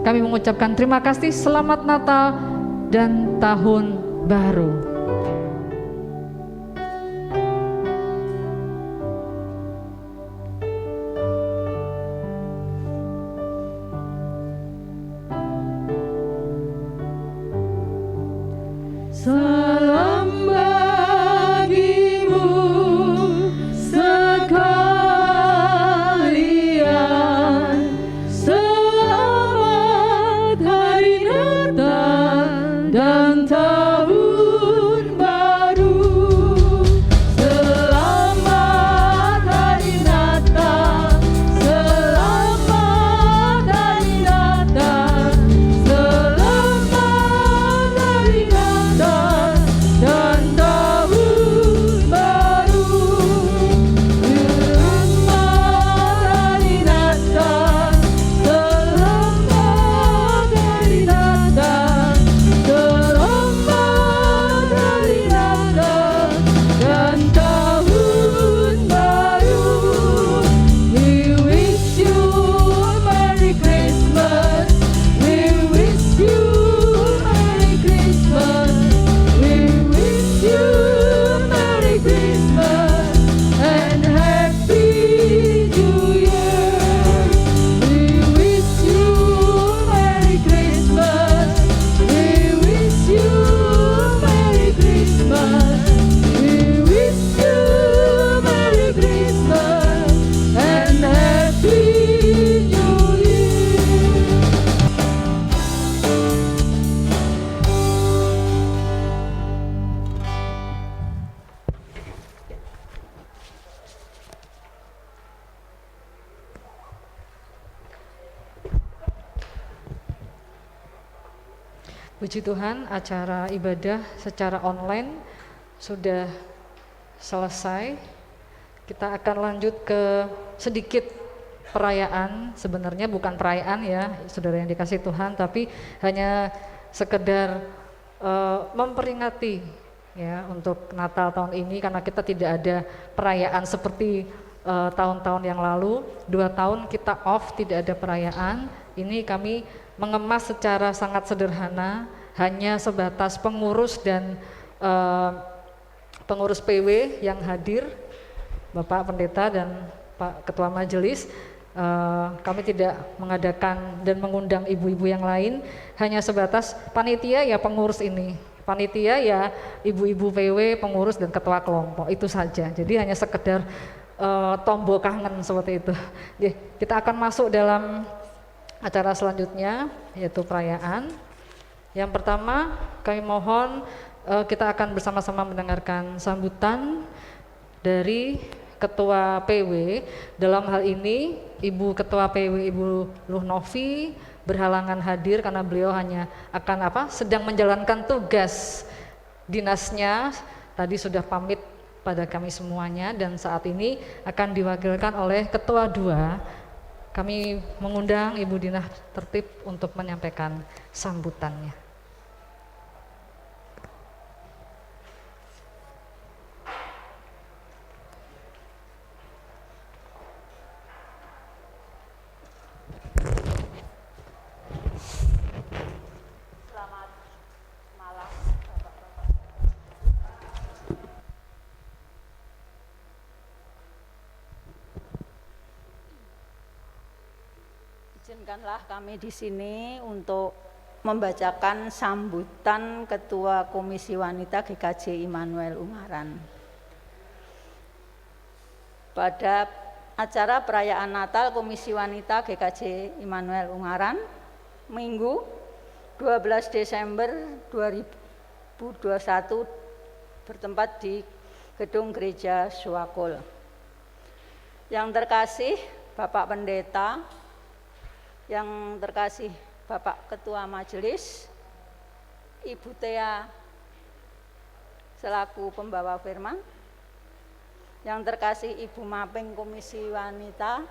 Kami mengucapkan terima kasih, selamat Natal dan Tahun Baru. Salam bagimu sekalian, selamat hari Natal dan Tahun Baru. Selamat hari Natal, selamat hari Natal, selamat hari Natal dan Tahun Baru. Selamat hari Natal, selamat hari Natal, selamat hari Natal dan Tahun Baru. We wish you a Merry Christmas. We wish you a Merry Christmas. We wish you a Merry Christmas and Happy New Year. We wish you a Merry Christmas. We wish you a Merry Christmas. We wish you a Merry Christmas and Happy New Year. Puji Tuhan, acara ibadah secara online sudah selesai. Kita akan lanjut ke sedikit perayaan, sebenarnya bukan perayaan ya, saudara yang dikasih Tuhan, tapi hanya sekedar memperingati ya untuk Natal tahun ini, karena kita tidak ada perayaan seperti tahun-tahun yang lalu. 2 tahun kita off, tidak ada perayaan. Ini kami mengemas secara sangat sederhana, hanya sebatas pengurus dan pengurus PW yang hadir, Bapak Pendeta dan Pak Ketua Majelis. Kami tidak mengadakan dan mengundang ibu-ibu yang lain, hanya sebatas panitia ya pengurus ini, panitia ya ibu-ibu PW, pengurus dan ketua kelompok, itu saja. Jadi hanya sekedar tombol kangen seperti itu. Jadi, kita akan masuk dalam acara selanjutnya, yaitu perayaan. Yang pertama kami mohon kita akan bersama-sama mendengarkan sambutan dari Ketua PW. Dalam hal ini Ibu Ketua PW Ibu Luh Novi berhalangan hadir karena beliau hanya akan sedang menjalankan tugas dinasnya. Tadi sudah pamit pada kami semuanya dan saat ini akan diwakilkan oleh Ketua 2. Kami mengundang Ibu Dinah Tertib untuk menyampaikan sambutannya. Izinkanlah kami di sini untuk membacakan sambutan Ketua Komisi Wanita GKJ Immanuel Ungaran. Pada acara perayaan Natal Komisi Wanita GKJ Immanuel Ungaran, Minggu 12 Desember 2021 bertempat di Gedung Gereja Suakul. Yang terkasih Bapak Pendeta, yang terkasih Bapak Ketua Majelis, Ibu Tea selaku pembawa firman, yang terkasih Ibu Maping Komisi Wanita,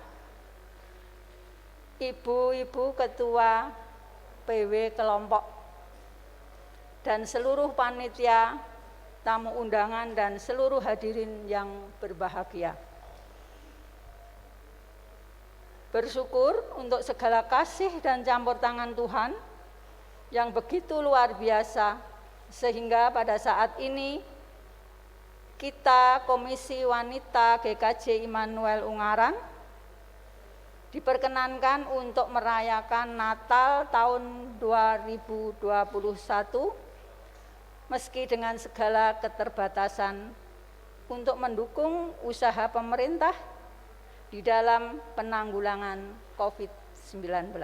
Ibu-ibu Ketua PW Kelompok, dan seluruh panitia, tamu undangan, dan seluruh hadirin yang berbahagia. Bersyukur untuk segala kasih dan campur tangan Tuhan yang begitu luar biasa, sehingga pada saat ini kita Komisi Wanita GKJ Immanuel Ungaran diperkenankan untuk merayakan Natal tahun 2021 meski dengan segala keterbatasan untuk mendukung usaha pemerintah di dalam penanggulangan COVID-19.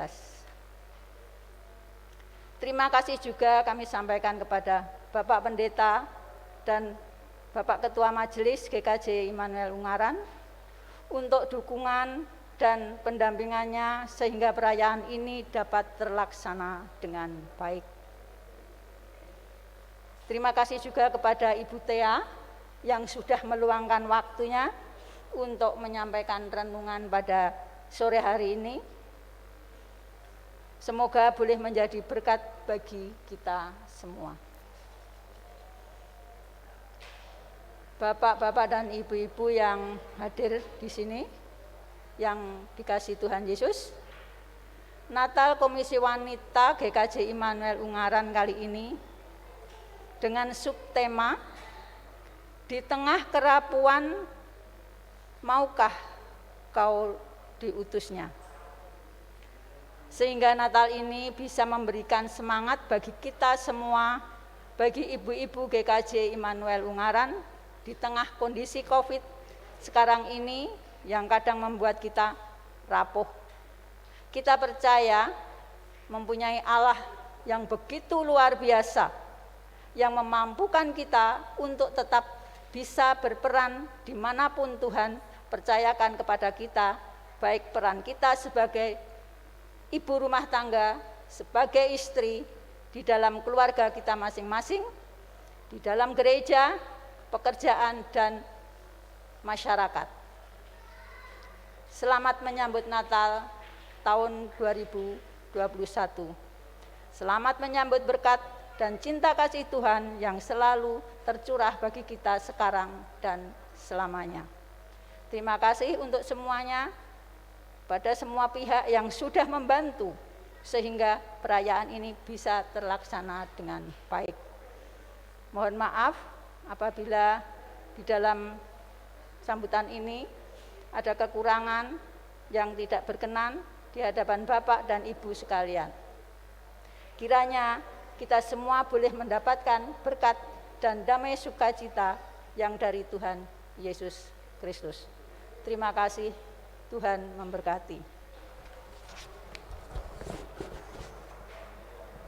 Terima kasih juga kami sampaikan kepada Bapak Pendeta dan Bapak Ketua Majelis GKJ Immanuel Ungaran untuk dukungan dan pendampingannya sehingga perayaan ini dapat terlaksana dengan baik. Terima kasih juga kepada Ibu Tea yang sudah meluangkan waktunya untuk menyampaikan renungan pada sore hari ini. Semoga boleh menjadi berkat bagi kita semua. Bapak-bapak dan ibu-ibu yang hadir di sini, yang dikasihi Tuhan Yesus, Natal Komisi Wanita GKJ Immanuel Ungaran kali ini dengan subtema di tengah kerapuan maukah kau diutusnya, sehingga Natal ini bisa memberikan semangat bagi kita semua, bagi ibu-ibu GKJ Immanuel Ungaran di tengah kondisi COVID sekarang ini yang kadang membuat kita rapuh. Kita percaya mempunyai Allah yang begitu luar biasa, yang memampukan kita untuk tetap bisa berperan dimanapun Tuhan percayakan kepada kita, baik peran kita sebagai ibu rumah tangga, sebagai istri, di dalam keluarga kita masing-masing, di dalam gereja, pekerjaan, dan masyarakat. Selamat menyambut Natal tahun 2021. Selamat menyambut berkat dan cinta kasih Tuhan yang selalu tercurah bagi kita sekarang dan selamanya. Terima kasih untuk semuanya, pada semua pihak yang sudah membantu sehingga perayaan ini bisa terlaksana dengan baik. Mohon maaf apabila di dalam sambutan ini ada kekurangan yang tidak berkenan di hadapan Bapak dan Ibu sekalian. Kiranya kita semua boleh mendapatkan berkat dan damai sukacita yang dari Tuhan Yesus Kristus. Terima kasih, Tuhan memberkati.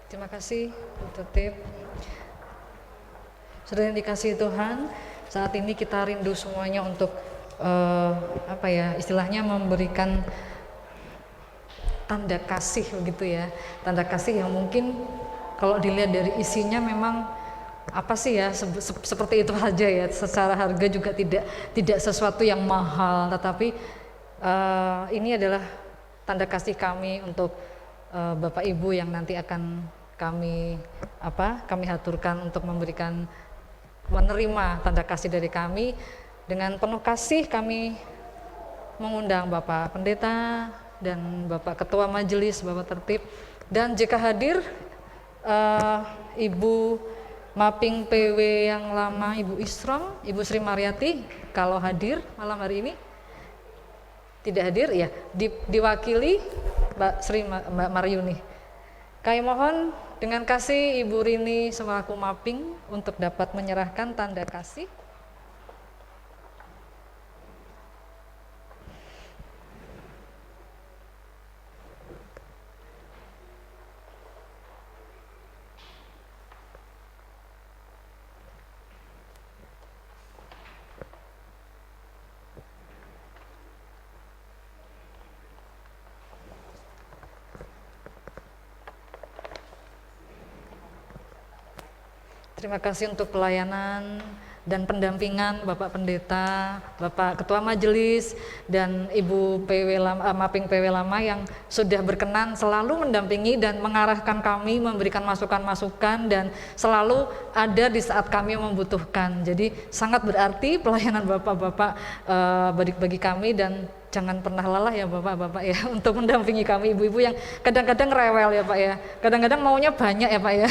Terima kasih, Bu Tertib. Saudara yang dikasihi Tuhan, saat ini kita rindu semuanya untuk istilahnya memberikan tanda kasih begitu ya, tanda kasih yang mungkin kalau dilihat dari isinya memang apa sih ya, seperti itu saja ya, secara harga juga tidak sesuatu yang mahal, tetapi ini adalah tanda kasih kami untuk Bapak Ibu yang nanti akan kami haturkan untuk menerima tanda kasih dari kami. Dengan penuh kasih kami mengundang Bapak Pendeta dan Bapak Ketua Majelis, Bapak Tertib, dan jika hadir Ibu Maping PW yang lama, Ibu Isrom, Ibu Sri Mariati, kalau hadir malam hari ini. Tidak hadir ya, diwakili Mbak Maryuni. Kami mohon dengan kasih Ibu Rini selaku Maping untuk dapat menyerahkan tanda kasih. Terima kasih untuk pelayanan dan pendampingan Bapak Pendeta, Bapak Ketua Majelis, dan Ibu Maping PW lama yang sudah berkenan selalu mendampingi dan mengarahkan kami, memberikan masukan-masukan dan selalu ada di saat kami membutuhkan. Jadi sangat berarti pelayanan Bapak-Bapak bagi kami, dan jangan pernah lelah ya Bapak-Bapak ya untuk mendampingi kami, ibu-ibu yang kadang-kadang rewel ya Pak ya, kadang-kadang maunya banyak ya Pak ya,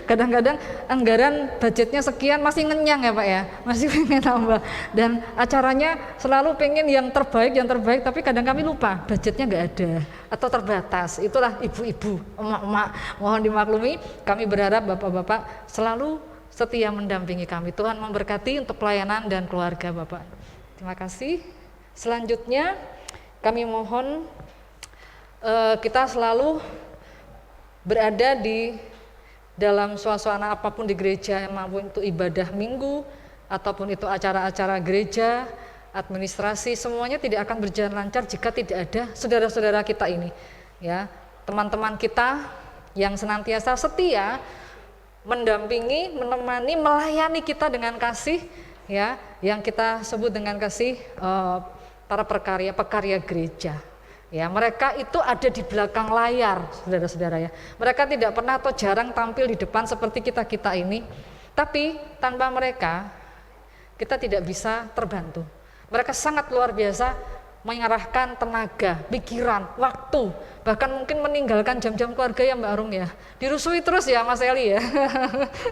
kadang-kadang anggaran budgetnya sekian masih ngenyang ya Pak ya, masih pengen nambah, dan acaranya selalu pengen yang terbaik, tapi kadang kami lupa budgetnya nggak ada atau terbatas. Itulah ibu-ibu, emak-emak, mohon dimaklumi. Kami berharap Bapak-Bapak selalu setia mendampingi kami. Tuhan memberkati untuk pelayanan dan keluarga Bapak. Terima kasih. Selanjutnya kami mohon kita selalu berada di dalam suasana apapun di gereja, maupun itu ibadah minggu ataupun itu acara-acara gereja, administrasi, semuanya tidak akan berjalan lancar jika tidak ada saudara-saudara kita ini ya, teman-teman kita yang senantiasa setia mendampingi, menemani, melayani kita dengan kasih ya, yang kita sebut dengan kasih para pekarya gereja. Ya, mereka itu ada di belakang layar, saudara-saudara ya. Mereka tidak pernah atau jarang tampil di depan seperti kita ini. Tapi tanpa mereka kita tidak bisa terbantu. Mereka sangat luar biasa mengarahkan tenaga, pikiran, waktu, bahkan mungkin meninggalkan jam-jam keluarga ya Mbak Arum ya. Dirusui terus ya Mas Eli ya.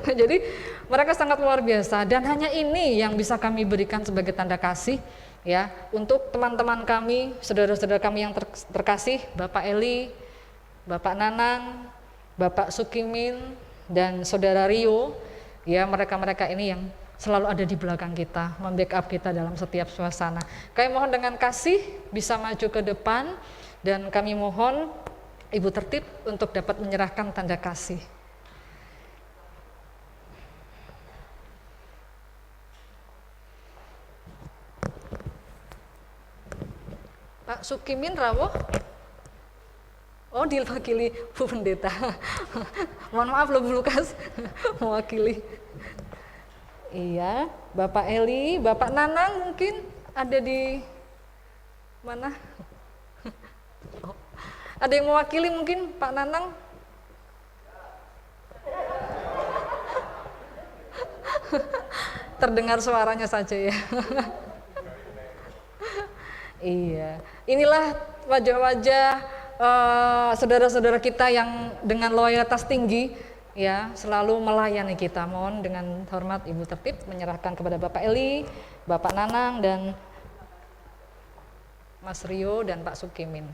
Jadi mereka sangat luar biasa, dan hanya ini yang bisa kami berikan sebagai tanda kasih ya untuk teman-teman kami, saudara-saudara kami yang terkasih, Bapak Eli, Bapak Nanang, Bapak Sukimin, dan Saudara Rio ya, mereka-mereka ini yang selalu ada di belakang kita, membackup kita dalam setiap suasana. Kami mohon dengan kasih bisa maju ke depan, dan kami mohon Ibu Tertib untuk dapat menyerahkan tanda kasih. Pak Sukimin rawuh. Oh, diwakili Bu Pendeta. Mohon maaf loh Bu Lukas, mewakili. Iya, Bapak Eli, Bapak Nanang mungkin ada di mana? Oh, ada yang mewakili mungkin Pak Nanang? Terdengar suaranya saja ya. Iya, inilah wajah-wajah saudara-saudara kita yang dengan loyalitas tinggi ya selalu melayani kita. Mohon dengan hormat Ibu Tertib menyerahkan kepada Bapak Eli, Bapak Nanang dan Mas Rio dan Pak Sukimin.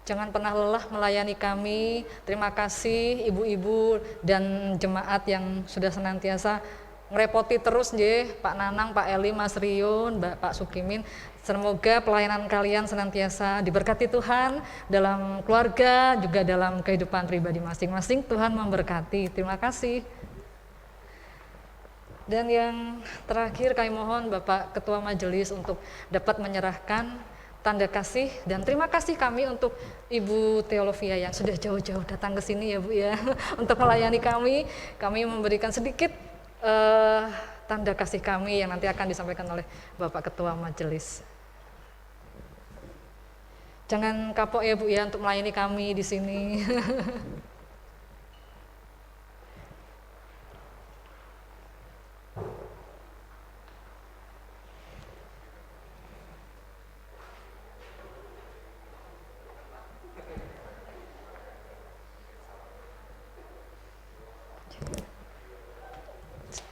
Jangan pernah lelah melayani kami. Terima kasih ibu-ibu dan jemaat yang sudah senantiasa ngerepoti terus nggih, Pak Nanang, Pak Eli, Mas Rio, Pak Sukimin. Semoga pelayanan kalian senantiasa diberkati Tuhan dalam keluarga, juga dalam kehidupan pribadi masing-masing. Tuhan memberkati. Terima kasih. Dan yang terakhir kami mohon Bapak Ketua Majelis untuk dapat menyerahkan tanda kasih dan terima kasih kami untuk Ibu Teolofia yang sudah jauh-jauh datang ke sini ya Bu ya untuk melayani kami. Kami memberikan sedikit tanda kasih kami yang nanti akan disampaikan oleh Bapak Ketua Majelis. Jangan kapok ya Bu ya untuk melayani kami di sini.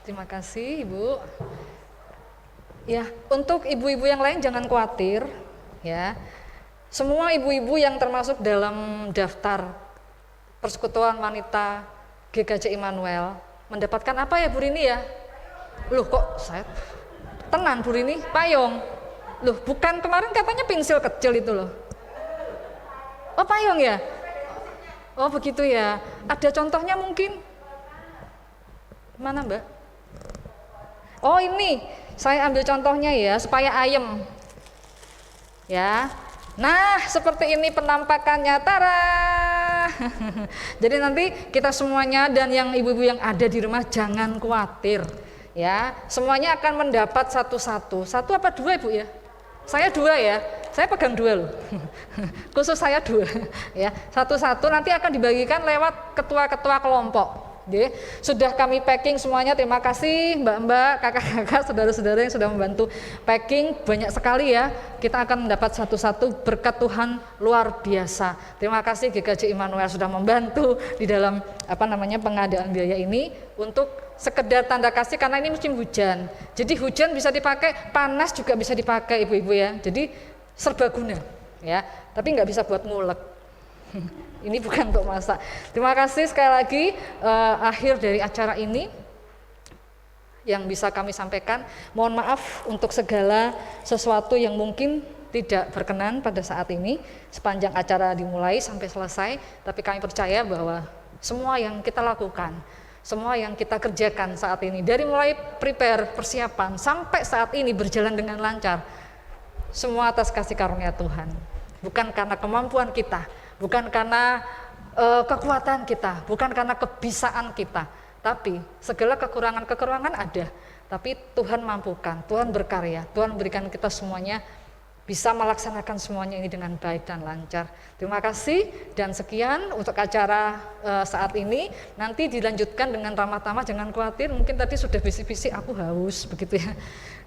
Terima kasih Ibu. Ya, untuk ibu-ibu yang lain jangan khawatir ya. Semua ibu-ibu yang termasuk dalam daftar Persekutuan Wanita GKJ Immanuel mendapatkan apa ya Bu Rini ya? Loh kok saya tenan Bu Rini, payung. Loh, bukan kemarin katanya pensil kecil itu loh. Oh, payung ya? Oh, begitu ya. Ada contohnya mungkin? Mana Mbak? Oh ini, saya ambil contohnya ya, supaya ayem. Ya, nah seperti ini penampakannya, tara. Jadi nanti kita semuanya dan yang ibu-ibu yang ada di rumah jangan khawatir. Ya, semuanya akan mendapat satu-satu. Satu apa dua Ibu ya? Saya dua ya, saya pegang dua loh. Khusus saya dua. Ya, satu-satu nanti akan dibagikan lewat ketua-ketua kelompok. Oke, sudah kami packing semuanya. Terima kasih mbak-mbak, kakak-kakak, saudara-saudara yang sudah membantu packing banyak sekali ya. Kita akan mendapat satu-satu berkat Tuhan luar biasa. Terima kasih GKJ Immanuel sudah membantu di dalam pengadaan biaya ini untuk sekedar tanda kasih karena ini musim hujan. Jadi hujan bisa dipakai, panas juga bisa dipakai ibu-ibu ya. Jadi serbaguna ya. Tapi nggak bisa buat ngulek. Ini bukan untuk masak. Terima kasih sekali lagi. Akhir dari acara ini yang bisa kami sampaikan. Mohon maaf untuk segala sesuatu yang mungkin tidak berkenan pada saat ini sepanjang acara dimulai sampai selesai. Tapi kami percaya bahwa semua yang kita lakukan, semua yang kita kerjakan saat ini, dari mulai prepare, persiapan sampai saat ini berjalan dengan lancar, semua atas kasih karunia Tuhan. Bukan karena kemampuan kita, bukan karena kekuatan kita, bukan karena kebisaan kita, tapi segala kekurangan-kekurangan ada, tapi Tuhan mampukan, Tuhan berkarya, Tuhan berikan kita semuanya bisa melaksanakan semuanya ini dengan baik dan lancar. Terima kasih dan sekian untuk acara saat ini. Nanti dilanjutkan dengan ramah-tamah, jangan khawatir, mungkin tadi sudah bisik-bisik aku haus begitu ya.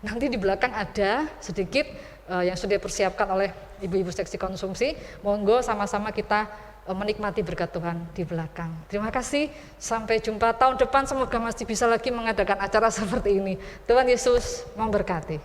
Nanti di belakang ada sedikit yang sudah dipersiapkan oleh ibu-ibu seksi konsumsi. Monggo sama-sama kita menikmati berkat Tuhan di belakang. Terima kasih, sampai jumpa tahun depan, semoga masih bisa lagi mengadakan acara seperti ini. Tuhan Yesus memberkati.